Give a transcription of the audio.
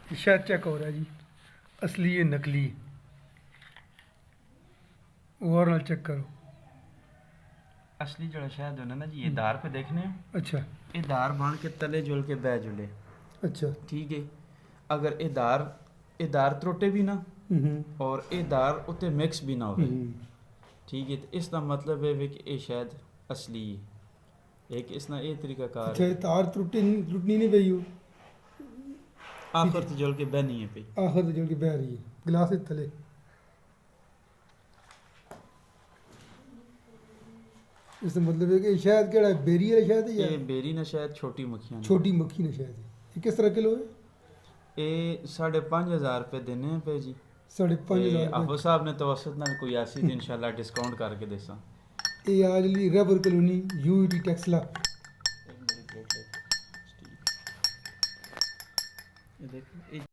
शहद चेक हो रहा है जी, असली है नकली। और ना चेक करो। असली जो शहद होना ना जी, ये दार पे देखने हैं, अच्छा ये दार बांध के तले जुल के बह जुले। अच्छा। ठीक है, अगर ये दार त्रुटे भी ना और ये दार उत्ते मिक्स भी ना हो, ठीक है, तो इसका मतलब है कि ये शायद असली है। एक इसना ये तरीका कार अच्छा, ये तार त्रुटनी नहीं पई हो, आखिर तो जुल के बह नहीं है पई। आखिर जो कि बह रही है गिलास के तले। इसका मतलब है कि शायद केड़ा बेरी है शायद या ये बेरी ना शायद छोटी मक्खियाँ ने। छोटी मक्खी ने शायद। ये किस तरह किलो है? ये 5,500 रुपये देने हैं पे जी। 5,500 आफो साहब ने तवसत ना कोई ऐसी तो इंशाल्लाह डिस्काउंट करके देसा। ये आज ली रबर कॉलोनी यूटी टेक्सला। एक बड़ी प्लेट ले, ये देखो।